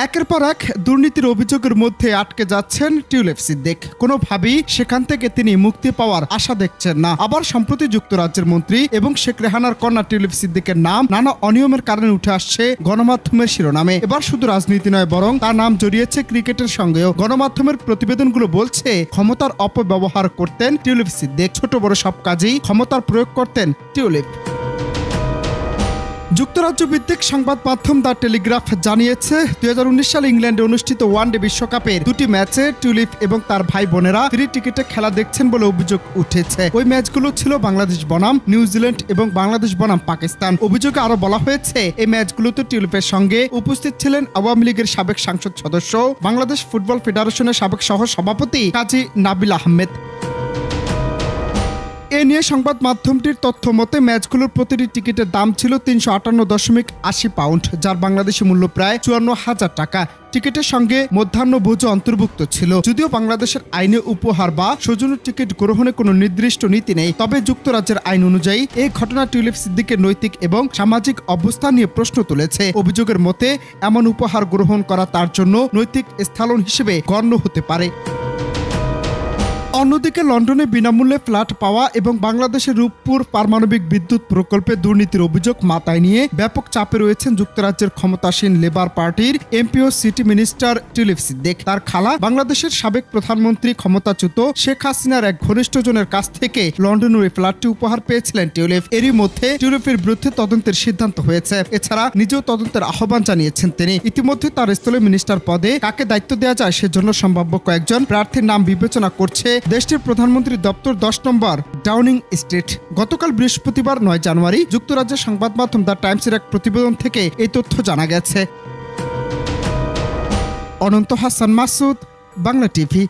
একের পর এক দুর্নীতির অভিযোগের মধ্যে আটকে যাচ্ছেন টিউলিপ সিদ্দিক। কোনোভাবেই সেখান থেকে তিনি মুক্তি পাওয়ার আশা দেখছেন না। আবার সম্প্রতি যুক্তরাজ্যের মন্ত্রী এবং শেখ রেহানার কন্যা টিউলিপ সিদ্দিকের নাম নানা অনিয়মের কারণে উঠে আসছে গণমাধ্যমের শিরোনামে। এবার শুধু রাজনীতি নয়, বরং তার নাম জড়িয়েছে ক্রিকেটের সঙ্গেও। গণমাধ্যমের প্রতিবেদনগুলো বলছে ক্ষমতার অপব্যবহার করতেন টিউলিপ সিদ্দিক। ছোট বড় সব কাজেই ক্ষমতার প্রয়োগ করতেন টিউলিপ। যুক্তরাজ্য ভিত্তিক সংবাদ মাধ্যম দ্য টেলিগ্রাফ জানিয়েছে 2019 সালে ইংল্যান্ডে অনুষ্ঠিত ওয়ানডে বিশ্বকাপের দুটি ম্যাচে টিউলিপ এবং তার ভাই বোনেরা ফ্রি টিকিটে খেলা দেখছেন বলে অভিযোগ উঠেছে। ওই ম্যাচগুলো ছিল বাংলাদেশ বনাম নিউজিল্যান্ড এবং বাংলাদেশ বনাম পাকিস্তান। অভিযোগে আরো বলা হয়েছে এই ম্যাচগুলোতে টিউলিপের সঙ্গে উপস্থিত ছিলেন আওয়ামী লীগের সাবেক সংসদ সদস্য, বাংলাদেশ ফুটবল ফেডারেশনের সাবেক সহ সভাপতি কাজী নাবিল আহমেদ। এ নিয়ে সংবাদ মাধ্যমটির তথ্য মতে ম্যাচগুলোর প্রতিটি টিকিটের দাম ছিল 358.80 পাউন্ড, যার বাংলাদেশি মূল্য প্রায় 54,000 টাকা। টিকিটের সঙ্গে মধ্যাহ্নভোজও অন্তর্ভুক্ত ছিল। যদিও বাংলাদেশের আইনে উপহার বা সৌজন্য টিকিট গ্রহণে কোনো নির্দিষ্ট নীতি নেই, তবে যুক্তরাজ্যের আইন অনুযায়ী এই ঘটনা টিউলিপ সিদ্দিকের নৈতিক এবং সামাজিক অবস্থান নিয়ে প্রশ্ন তুলেছে। অভিযোগের মতে এমন উপহার গ্রহণ করা তার জন্য নৈতিক স্খলন হিসেবে গণ্য হতে পারে। অন্যদিকে লন্ডনে বিনামূল্যে ফ্ল্যাট পাওয়া এবং বাংলাদেশের রূপপুর পারমাণবিক বিদ্যুৎ প্রকল্পে দুর্নীতির অভিযোগ মাথায় নিয়ে ব্যাপক চাপে রয়েছেন যুক্তরাজ্যের ক্ষমতাসীন লেবার পার্টির এমপি ও সিটি মিনিস্টার টিউলিপ সিদ্দিক। তার খালা বাংলাদেশের সাবেক প্রধানমন্ত্রী ক্ষমতাচ্যুত শেখ হাসিনার এক ঘনিষ্ঠজনের কাছ থেকে লন্ডনের ওই ফ্ল্যাটটি উপহার পেয়েছিলেন টিউলিপ। এরই মধ্যে টিউলিপের বিরুদ্ধে তদন্তের সিদ্ধান্ত হয়েছে। এছাড়া নিজেও তদন্তের আহ্বান জানিয়েছেন তিনি। ইতিমধ্যে তার স্থলে মিনিস্টার পদে কাকে দায়িত্ব দেওয়া যায় সেজন্য সম্ভাব্য কয়েকজন প্রার্থীর নাম বিবেচনা করছে দেশটির প্রধানমন্ত্রী দপ্তর 10 নম্বর ডাউনিং স্ট্রিট। গতকাল বৃহস্পতিবার 9 জানুয়ারি যুক্তরাজ্যের সংবাদ মাধ্যম দ্য টাইমসের এক প্রতিবেদন থেকে এই তথ্য জানা গেছে। অনন্ত হাসান মাসুদ, বাংলা টিভি।